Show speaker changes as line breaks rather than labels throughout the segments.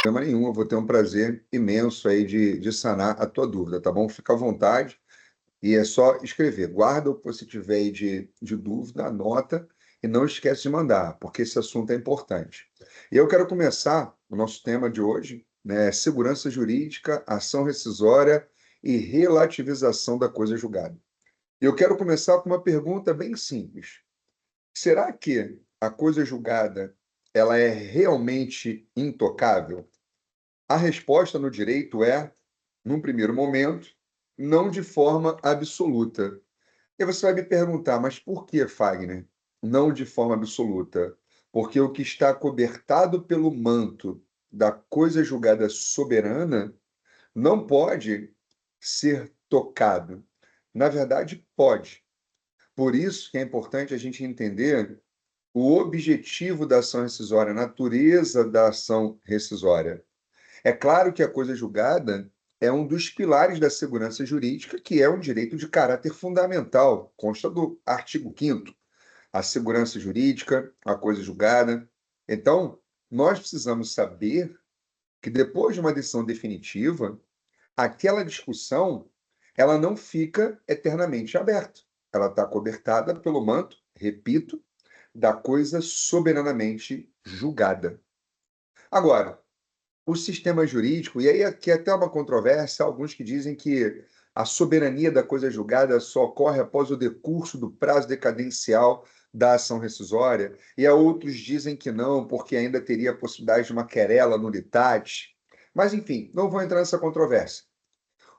problema nenhum, eu vou ter um prazer imenso aí de sanar a tua dúvida, tá bom? Fica à vontade e é só escrever. Guarda o que você tiver aí de dúvida, anota e não esquece de mandar, porque esse assunto é importante. E eu quero começar o nosso tema de hoje, né? Segurança jurídica, ação rescisória e relativização da coisa julgada. E eu quero começar com uma pergunta bem simples. Será que a coisa julgada ela é realmente intocável? A resposta no direito é, num primeiro momento, não de forma absoluta. E você vai me perguntar, mas por que, Fagner? Não de forma absoluta. Porque o que está cobertado pelo manto da coisa julgada soberana não pode ser tocado. Na verdade, pode. Por isso que é importante a gente entender o objetivo da ação rescisória, a natureza da ação rescisória. É claro que a coisa julgada é um dos pilares da segurança jurídica, que é um direito de caráter fundamental, consta do artigo 5º, a segurança jurídica, a coisa julgada. Então, nós precisamos saber que depois de uma decisão definitiva, aquela discussão, ela não fica eternamente aberta. Ela está cobertada pelo manto, repito, da coisa soberanamente julgada. Agora, o sistema jurídico, e aí aqui é até uma controvérsia, alguns que dizem que a soberania da coisa julgada só ocorre após o decurso do prazo decadencial da ação rescisória, e há outros dizem que não, porque ainda teria a possibilidade de uma querela nullitate. Mas, enfim, não vou entrar nessa controvérsia.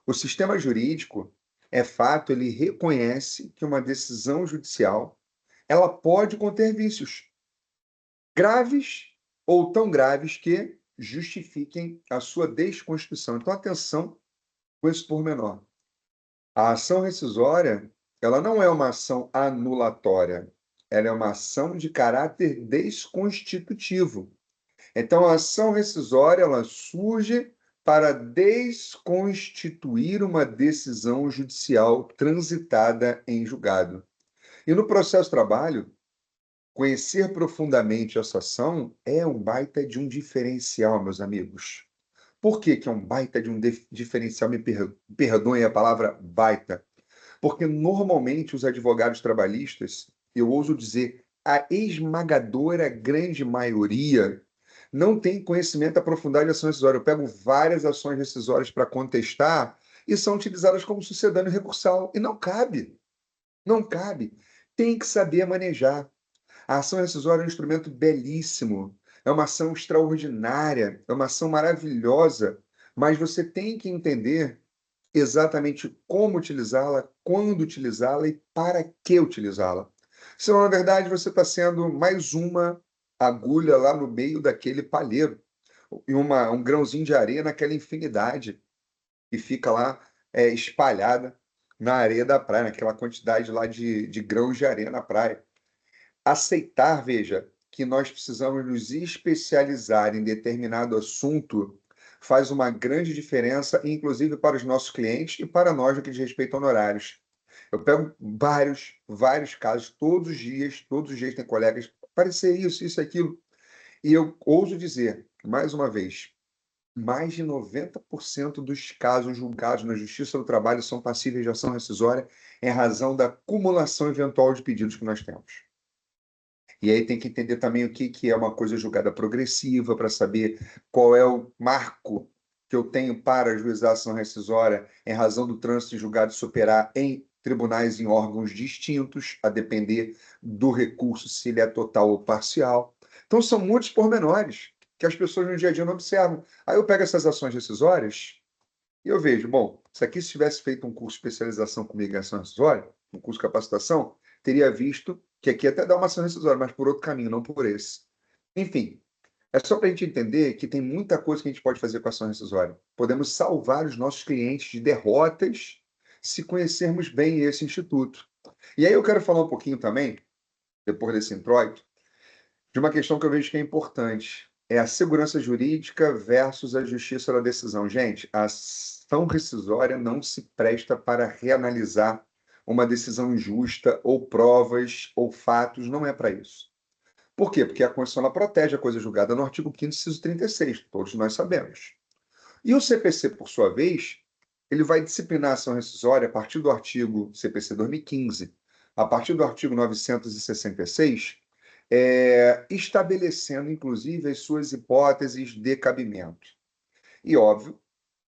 O sistema jurídico, é fato, ele reconhece que uma decisão judicial ela pode conter vícios graves ou tão graves que justifiquem a sua desconstituição. Então, atenção com esse pormenor. A ação rescisória, ela não é uma ação anulatória, ela é uma ação de caráter desconstitutivo. Então, a ação rescisória, ela surge para desconstituir uma decisão judicial transitada em julgado. E no processo trabalho, conhecer profundamente essa ação é um baita de um diferencial, meus amigos. Por que que é um baita de um diferencial? Perdoem a palavra baita. Porque normalmente os advogados trabalhistas, eu ouso dizer, a esmagadora grande maioria, não tem conhecimento aprofundado de ação rescisória. Eu pego várias ações rescisórias para contestar e são utilizadas como sucedâneo recursal. E não cabe. Não cabe. Tem que saber manejar. A ação rescisória é um instrumento belíssimo, é uma ação extraordinária, é uma ação maravilhosa, mas você tem que entender exatamente como utilizá-la, quando utilizá-la e para que utilizá-la. Senão, na verdade, você está sendo mais uma agulha lá no meio daquele palheiro, e um grãozinho de areia naquela infinidade que fica lá espalhada na areia da praia, naquela quantidade lá de grãos de areia na praia. Aceitar, veja, que nós precisamos nos especializar em determinado assunto faz uma grande diferença, inclusive para os nossos clientes e para nós no que diz respeito a honorários. Eu pego vários casos, todos os dias tem colegas, parecer isso, aquilo. E eu ouso dizer, mais uma vez, mais de 90% dos casos julgados na Justiça do Trabalho são passíveis de ação rescisória em razão da acumulação eventual de pedidos que nós temos. E aí tem que entender também o que que é uma coisa julgada progressiva, para saber qual é o marco que eu tenho para ajuizar a ação rescisória em razão do trânsito de julgado se operar em tribunais em órgãos distintos, a depender do recurso, se ele é total ou parcial. Então, são muitos pormenores que as pessoas no dia a dia não observam. Aí eu pego essas ações rescisórias e eu vejo, bom, se aqui se tivesse feito um curso de especialização comigo em ação rescisória, um curso de capacitação, teria visto que aqui até dá uma ação rescisória, mas por outro caminho, não por esse. Enfim, é só para a gente entender que tem muita coisa que a gente pode fazer com a ação rescisória. Podemos salvar os nossos clientes de derrotas se conhecermos bem esse instituto. E aí eu quero falar um pouquinho também, depois desse introito, de uma questão que eu vejo que é importante. É a segurança jurídica versus a justiça da decisão. Gente, a ação rescisória não se presta para reanalisar uma decisão injusta ou provas ou fatos, não é para isso. Por quê? Porque a Constituição ela protege a coisa julgada no artigo 5º, inciso 36, todos nós sabemos. E o CPC, por sua vez, ele vai disciplinar a ação rescisória a partir do artigo CPC 2015, a partir do artigo 966, estabelecendo, inclusive, as suas hipóteses de cabimento. E óbvio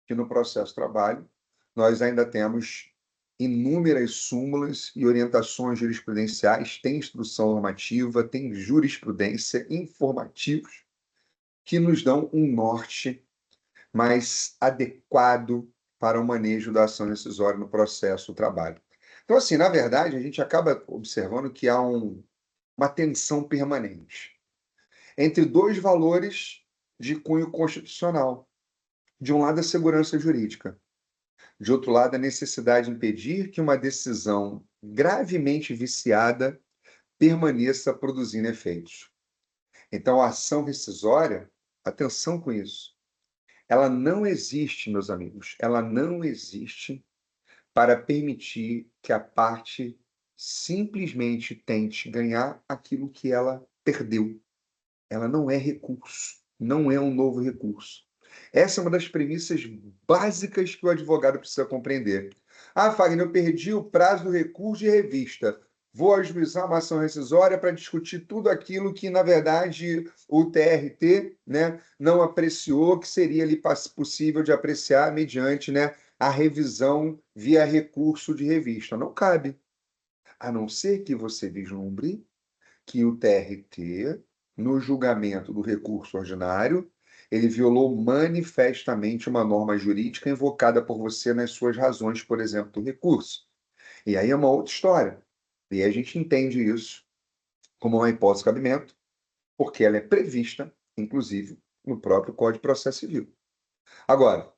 que no processo de trabalho nós ainda temos inúmeras súmulas e orientações jurisprudenciais, tem instrução normativa, tem jurisprudência, informativos, que nos dão um norte mais adequado para o manejo da ação rescisória no processo do trabalho. Então, assim, na verdade, a gente acaba observando que há uma tensão permanente entre dois valores de cunho constitucional. De um lado, a segurança jurídica. De outro lado, a necessidade de impedir que uma decisão gravemente viciada permaneça produzindo efeitos. Então, a ação rescisória, atenção com isso, ela não existe, meus amigos, ela não existe para permitir que a parte simplesmente tente ganhar aquilo que ela perdeu. Ela não é recurso, não é um novo recurso. Essa é uma das premissas básicas que o advogado precisa compreender. Ah, Fagner, eu perdi o prazo do recurso de revista. Vou ajuizar uma ação rescisória para discutir tudo aquilo que, na verdade, o TRT, né, não apreciou, que seria ali possível de apreciar mediante, né, a revisão via recurso de revista. Não cabe. A não ser que você vislumbre que o TRT, no julgamento do recurso ordinário, ele violou manifestamente uma norma jurídica invocada por você nas suas razões, por exemplo, do recurso. E aí é uma outra história. E a gente entende isso como uma hipótese de cabimento, porque ela é prevista, inclusive, no próprio Código de Processo Civil. Agora,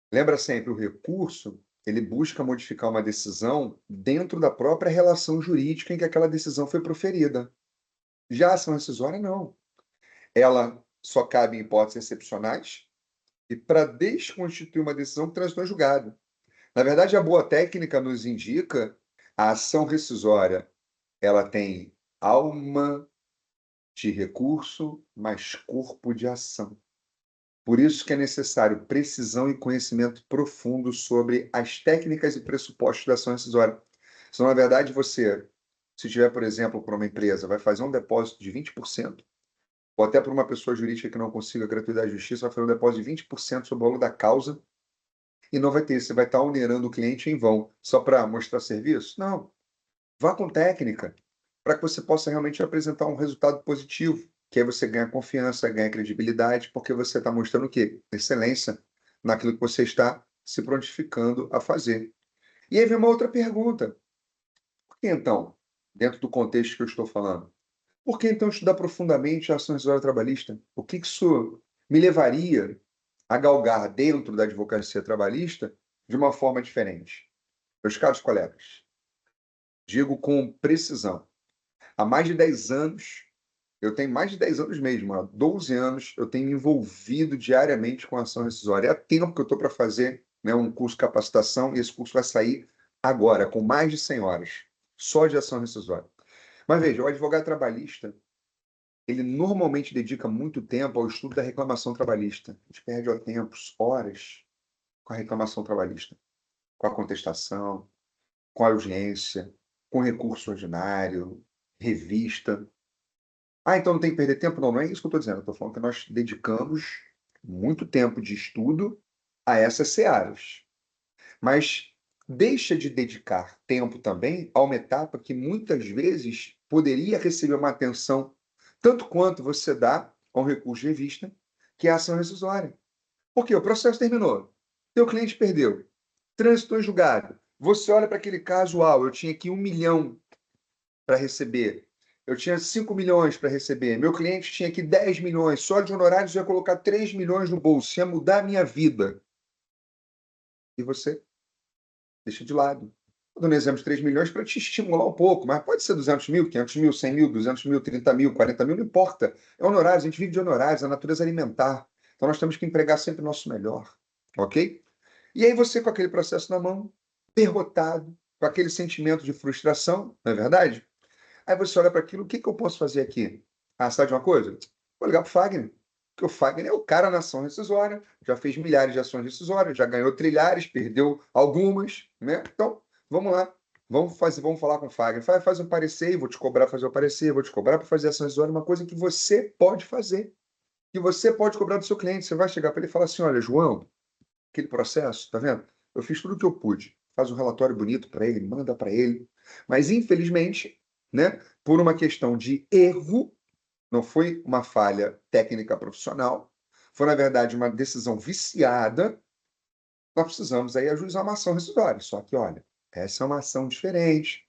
lembra sempre, o recurso, ele busca modificar uma decisão dentro da própria relação jurídica em que aquela decisão foi proferida. Já a ação rescisória, não. Ela só cabe em hipóteses excepcionais e para desconstituir uma decisão que transitou em julgado. Na verdade, a boa técnica nos indica a ação rescisória, ela tem alma de recurso, mais corpo de ação. Por isso que é necessário precisão e conhecimento profundo sobre as técnicas e pressupostos da ação rescisória. Senão, na verdade, você, se tiver, por exemplo, para uma empresa, vai fazer um depósito de 20%, ou até para uma pessoa jurídica que não consiga gratuidade da justiça, vai fazer um depósito de 20% sobre o valor da causa e não vai ter. Você vai estar onerando o cliente em vão, só para mostrar serviço? Não. Vá com técnica, para que você possa realmente apresentar um resultado positivo, que aí você ganha confiança, ganha credibilidade, porque você está mostrando o quê? Excelência naquilo que você está se prontificando a fazer. E aí vem uma outra pergunta. Por que então, dentro do contexto que eu estou falando, por que então estudar profundamente a ação rescisória trabalhista? O que isso me levaria a galgar dentro da advocacia trabalhista de uma forma diferente? Meus caros colegas, digo com precisão. Há mais de 10 anos, eu tenho mais de 10 anos mesmo, há 12 anos, eu tenho me envolvido diariamente com a ação rescisória. Há tempo que eu estou para fazer, né, um curso de capacitação e esse curso vai sair agora, com mais de 100 horas, só de ação rescisória. Mas veja, o advogado trabalhista, ele normalmente dedica muito tempo ao estudo da reclamação trabalhista. A gente perde tempos, horas com a reclamação trabalhista, com a contestação, com a audiência, com recurso ordinário, revista. Ah, então não tem que perder tempo? Não, não é isso que eu estou dizendo. Eu estou falando que nós dedicamos muito tempo de estudo a essas searas. Mas deixa de dedicar tempo também a uma etapa que muitas vezes poderia receber uma atenção tanto quanto você dá a um recurso de revista, que é a ação rescisória. Porque o processo terminou, teu cliente perdeu, trânsito em julgado, você olha para aquele caso, eu tinha aqui 1 milhão para receber, eu tinha 5 milhões para receber, meu cliente tinha aqui 10 milhões, só de honorários eu ia colocar 3 milhões no bolso, ia mudar a minha vida. E você deixa de lado. Estou dando exemplo de 3 milhões para te estimular um pouco, mas pode ser 200 mil, 500 mil, 100 mil, 200 mil, 30 mil, 40 mil, não importa. É honorários, a gente vive de honorários, a natureza alimentar. Então nós temos que empregar sempre o nosso melhor, ok? E aí você com aquele processo na mão, derrotado, com aquele sentimento de frustração, não é verdade? Aí você olha para aquilo, o que que eu posso fazer aqui? Ah, sabe de uma coisa? Vou ligar para o Fagner, porque o Fagner é o cara na ação rescisória, já fez milhares de ações rescisórias, já ganhou trilhares, perdeu algumas, né? Então, vamos lá, vamos falar com o Fagner. Faz um parecer, vou te cobrar fazer o parecer, vou te cobrar para fazer ação rescisória, uma coisa que você pode fazer, que você pode cobrar do seu cliente. Você vai chegar para ele e falar assim: olha, João, aquele processo, tá vendo? Eu fiz tudo o que eu pude. Faz um relatório bonito para ele, manda para ele. Mas, infelizmente, né, por uma questão de erro, não foi uma falha técnica profissional, foi, na verdade, uma decisão viciada, nós precisamos aí ajuizar uma ação rescisória. Só que, olha, essa é uma ação diferente,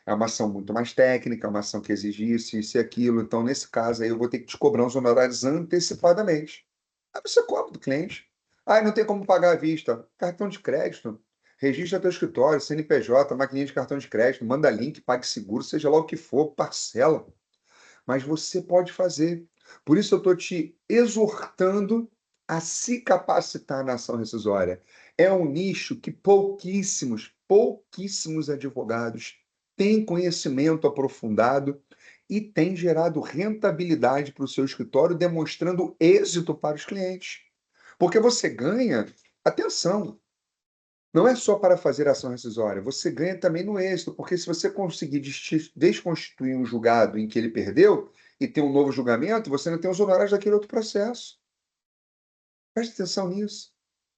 é uma ação muito mais técnica, é uma ação que exige isso e aquilo. Então, nesse caso aí, eu vou ter que te cobrar os honorários antecipadamente. Aí você cobra do cliente. Ah, não tem como pagar à vista. Cartão de crédito. Registra teu escritório, CNPJ, maquininha de cartão de crédito, manda link, pague seguro, seja lá o que for, parcela. Mas você pode fazer. Por isso eu estou te exortando a se capacitar na ação rescisória. É um nicho que pouquíssimos advogados têm conhecimento aprofundado e têm gerado rentabilidade para o seu escritório, demonstrando êxito para os clientes. Porque você ganha, atenção, não é só para fazer ação rescisória, você ganha também no êxito, porque se você conseguir desconstituir um julgado em que ele perdeu e ter um novo julgamento, você não tem os honorários daquele outro processo. Preste atenção nisso.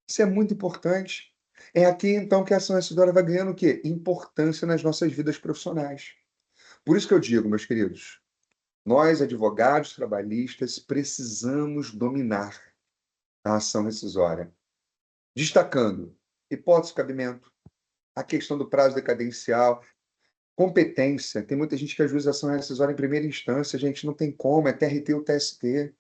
Isso é muito importante. É aqui, então, que a ação rescisória vai ganhando o quê? Importância nas nossas vidas profissionais. Por isso que eu digo, meus queridos, nós, advogados trabalhistas, precisamos dominar a ação rescisória, destacando hipótese de cabimento, a questão do prazo decadencial, competência. Tem muita gente que ajuiza ação rescisória em primeira instância, gente, não tem como, é TRT ou TST.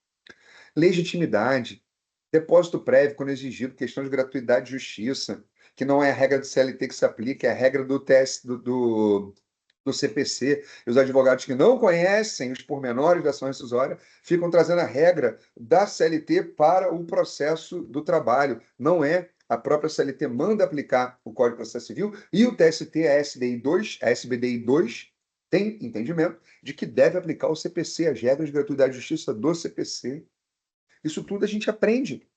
Legitimidade, depósito prévio quando exigido, questão de gratuidade e justiça, que não é a regra do CLT que se aplica, é a regra do TS, do CPC. E os advogados que não conhecem os pormenores da ação rescisória ficam trazendo a regra da CLT para o processo do trabalho. Não é. A própria CLT manda aplicar o Código de Processo Civil e o TST, a SBDI 2, tem entendimento de que deve aplicar o CPC, as regras de gratuidade e justiça do CPC. Isso tudo a gente aprende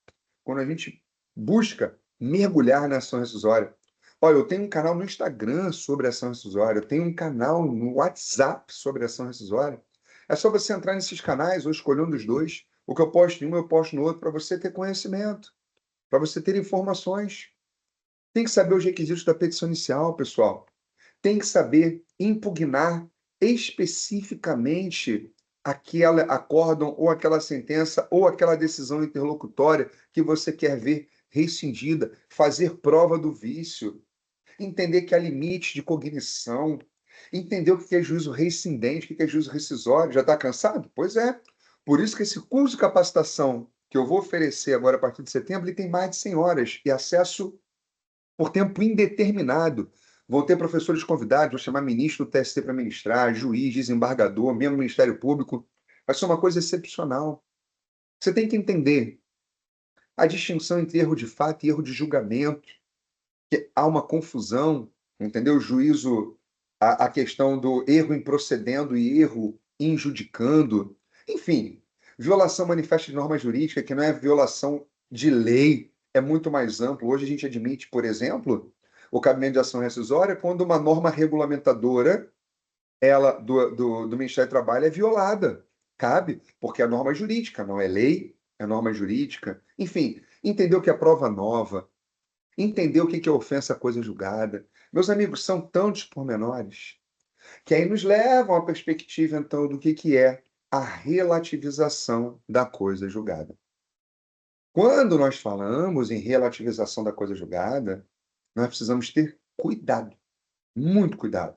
quando a gente busca mergulhar na ação rescisória. Olha, eu tenho um canal no Instagram sobre ação rescisória, eu tenho um canal no WhatsApp sobre ação rescisória. É só você entrar nesses canais ou escolher um dos dois. O que eu posto em um, eu posto no outro, para você ter conhecimento, para você ter informações. Tem que saber os requisitos da petição inicial, pessoal. Tem que saber impugnar especificamente aquele acórdão ou aquela sentença ou aquela decisão interlocutória que você quer ver rescindida, fazer prova do vício, entender que há limite de cognição, entender o que é juízo rescindente, o que é juízo rescisório. Já está cansado? Pois é. Por isso que esse curso de capacitação que eu vou oferecer agora a partir de setembro, ele tem mais de 100 horas e acesso por tempo indeterminado. Vão ter professores convidados, vou chamar ministro do TST para ministrar, juiz, desembargador, membro do Ministério Público. Vai ser uma coisa excepcional. Você tem que entender a distinção entre erro de fato e erro de julgamento, que há uma confusão, entendeu? O juízo, a questão do erro em procedendo e erro em judicando. Enfim, violação manifesta de norma jurídica, que não é violação de lei, é muito mais amplo. Hoje a gente admite, por exemplo, o cabimento de ação rescisória quando uma norma regulamentadora do Ministério do Trabalho é violada. Cabe, porque é norma jurídica, não é lei, é norma jurídica. Enfim, entendeu que é prova nova, entender o que é ofensa à coisa julgada. Meus amigos, são tantos pormenores que aí nos levam à perspectiva, então, do que é a relativização da coisa julgada. Quando nós falamos em relativização da coisa julgada, nós precisamos ter cuidado, muito cuidado.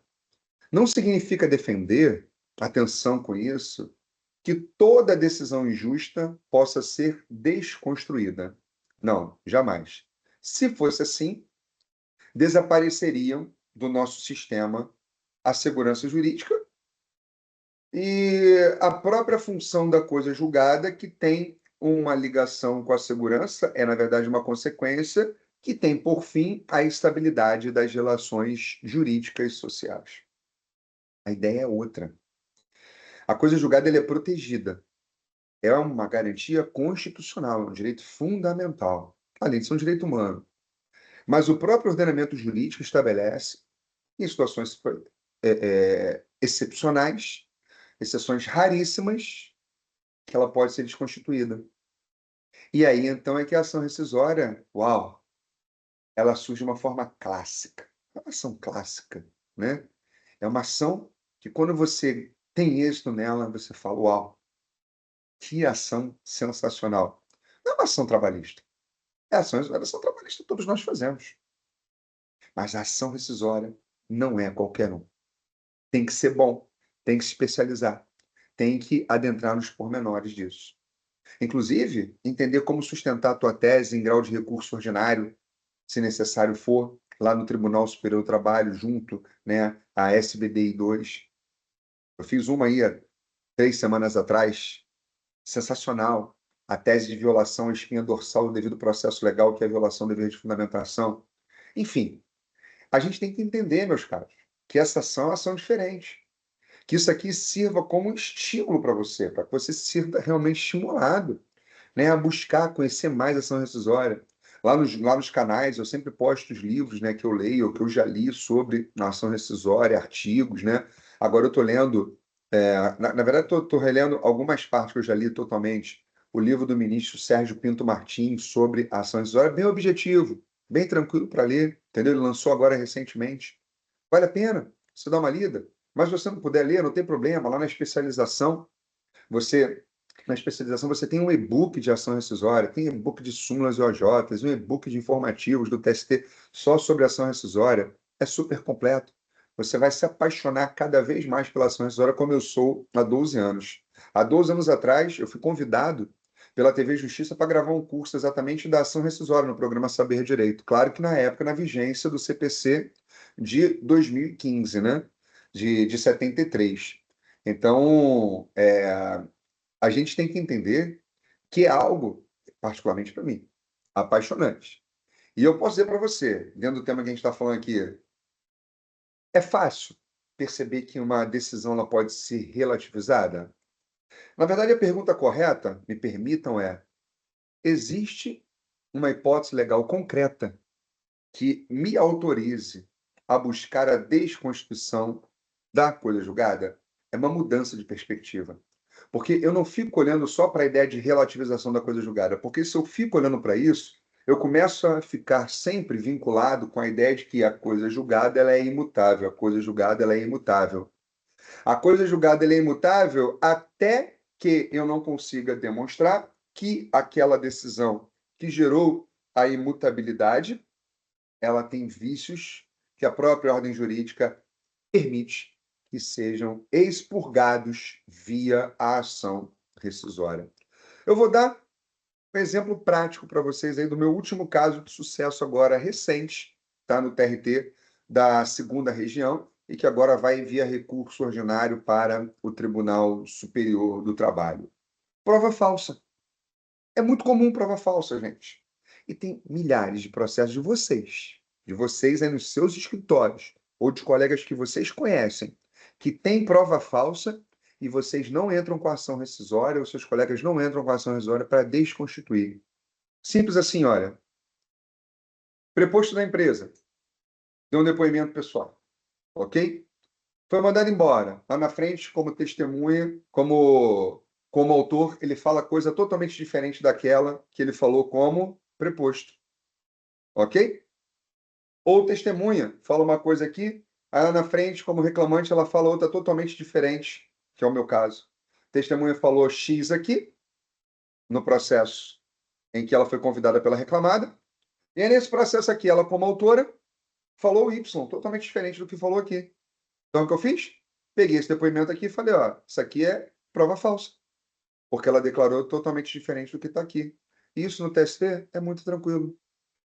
Não significa defender, atenção com isso, que toda decisão injusta possa ser desconstruída. Não, jamais. Se fosse assim, desapareceriam do nosso sistema a segurança jurídica e a própria função da coisa julgada, que tem uma ligação com a segurança, é, na verdade, uma consequência, que tem, por fim, a estabilidade das relações jurídicas e sociais. A ideia é outra. A coisa julgada ela é protegida. É uma garantia constitucional, é um direito fundamental, além de ser um direito humano. Mas o próprio ordenamento jurídico estabelece, em situações excepcionais, exceções raríssimas, que ela pode ser desconstituída. E aí, então, é que a ação rescisória, uau, ela surge de uma forma clássica. É uma ação clássica, né? É uma ação que, quando você tem êxito nela, você fala, uau, que ação sensacional. Não é uma ação trabalhista. É ação trabalhista, todos nós fazemos. Mas a ação rescisória não é qualquer um. Tem que ser bom, tem que se especializar, tem que adentrar nos pormenores disso. Inclusive, entender como sustentar a tua tese em grau de recurso ordinário, se necessário for, lá no Tribunal Superior do Trabalho, junto, né, à SBDI 2. Eu fiz uma aí há 3 semanas atrás, sensacional. A tese de violação à espinha dorsal do devido processo legal, que é a violação do dever de fundamentação. Enfim, a gente tem que entender, meus caros, que essa ação é uma ação diferente. Que isso aqui sirva como um estímulo para você, para que você se sinta realmente estimulado, né, a buscar conhecer mais a ação rescisória. Lá nos canais eu sempre posto os livros, né, que eu leio, que eu já li sobre a ação rescisória, artigos, né? Agora eu estou lendo, na verdade estou relendo algumas partes que eu já li totalmente. O livro do ministro Sérgio Pinto Martins sobre a ação rescisória, bem objetivo, bem tranquilo para ler, entendeu? Ele lançou agora recentemente. Vale a pena você dar uma lida. Mas se você não puder ler, não tem problema. Lá você, na especialização, você tem um e-book de ação rescisória, tem e-book de súmulas e OJs, um e-book de informativos do TST só sobre ação rescisória. É super completo. Você vai se apaixonar cada vez mais pela ação rescisória, como eu sou há 12 anos. Há 12 anos atrás, eu fui convidado pela TV Justiça para gravar um curso exatamente da ação rescisória no programa Saber Direito. Claro que na época, na vigência do CPC de 2015, né? De 73. Então, a gente tem que entender que é algo, particularmente para mim, apaixonante. E eu posso dizer para você, dentro do tema que a gente está falando aqui, é fácil perceber que uma decisão ela pode ser relativizada? Na verdade, a pergunta correta, me permitam, existe uma hipótese legal concreta que me autorize a buscar a desconstituição da coisa julgada? É uma mudança de perspectiva. Porque eu não fico olhando só para a ideia de relativização da coisa julgada, porque se eu fico olhando para isso, eu começo a ficar sempre vinculado com a ideia de que a coisa julgada ela é imutável, a coisa julgada ela é imutável. A coisa julgada ela é imutável até que eu não consiga demonstrar que aquela decisão que gerou a imutabilidade, ela tem vícios que a própria ordem jurídica permite que sejam expurgados via a ação rescisória. Eu vou dar um exemplo prático para vocês aí do meu último caso de sucesso agora recente, tá, no TRT da segunda região e que agora vai via recurso ordinário para o Tribunal Superior do Trabalho. Prova falsa. É muito comum prova falsa, gente. E tem milhares de processos de vocês aí nos seus escritórios, ou de colegas que vocês conhecem, que tem prova falsa e vocês não entram com a ação rescisória, ou seus colegas não entram com a ação rescisória para desconstituir. Simples assim, olha. Preposto da empresa, deu um depoimento pessoal, ok? Foi mandado embora. Lá na frente, como testemunha, como autor, ele fala coisa totalmente diferente daquela que ele falou como preposto, ok? Ou testemunha, fala uma coisa aqui, aí lá na frente, como reclamante, ela fala outra totalmente diferente, que é o meu caso. Testemunha falou X aqui, no processo em que ela foi convidada pela reclamada, e aí nesse processo aqui, ela, como autora, falou Y, totalmente diferente do que falou aqui. Então, o que eu fiz? Peguei esse depoimento aqui e falei, ó, isso aqui é prova falsa, porque ela declarou totalmente diferente do que está aqui. Isso no TST é muito tranquilo.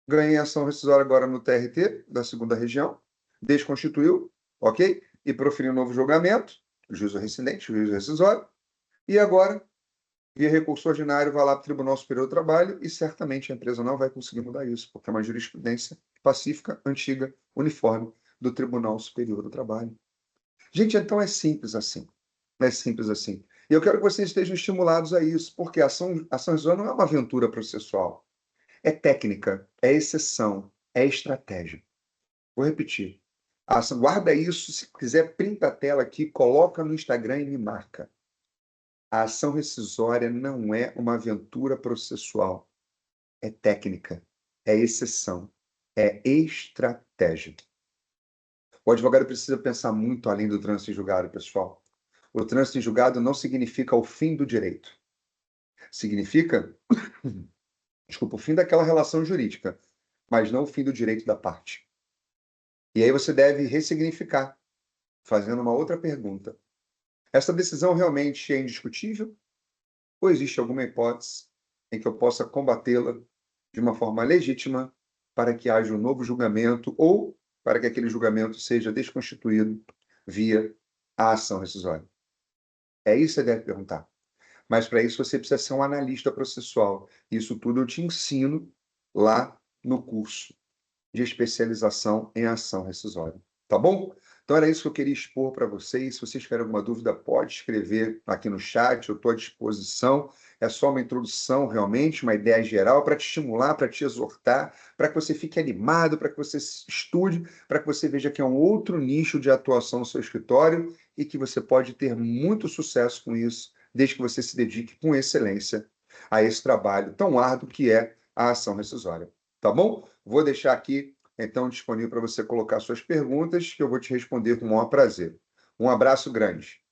Ganhei ação rescisória agora no TRT, da segunda região, desconstituiu, ok? E proferiu um novo julgamento, juízo rescindente, juízo rescisório, e agora, via recurso ordinário, vai lá para o Tribunal Superior do Trabalho e certamente a empresa não vai conseguir mudar isso, porque é uma jurisprudência pacífica, antiga, uniforme do Tribunal Superior do Trabalho. Gente, então é simples assim. É simples assim. E eu quero que vocês estejam estimulados a isso, porque a ação rescisória não é uma aventura processual. É técnica, é exceção, é estratégia. Vou repetir. Guarda isso, se quiser, printa a tela aqui, coloca no Instagram e me marca. A ação rescisória não é uma aventura processual. É técnica, é exceção, é estratégia. O advogado precisa pensar muito além do trânsito em julgado, pessoal. O trânsito em julgado não significa o fim do direito. Significa, desculpa, o fim daquela relação jurídica, mas não o fim do direito da parte. E aí você deve ressignificar, fazendo uma outra pergunta. Essa decisão realmente é indiscutível? Ou existe alguma hipótese em que eu possa combatê-la de uma forma legítima para que haja um novo julgamento ou para que aquele julgamento seja desconstituído via a ação rescisória? É isso que você deve perguntar. Mas para isso você precisa ser um analista processual. Isso tudo eu te ensino lá no curso de especialização em ação rescisória. Tá bom? Então era isso que eu queria expor para vocês. Se vocês tiverem alguma dúvida, pode escrever aqui no chat, eu estou à disposição. É só uma introdução, realmente, uma ideia geral para te estimular, para te exortar, para que você fique animado, para que você estude, para que você veja que é um outro nicho de atuação no seu escritório e que você pode ter muito sucesso com isso, desde que você se dedique com excelência a esse trabalho tão árduo que é a ação rescisória. Tá bom? Vou deixar aqui, então, disponível para você colocar suas perguntas, que eu vou te responder com o maior prazer. Um abraço grande.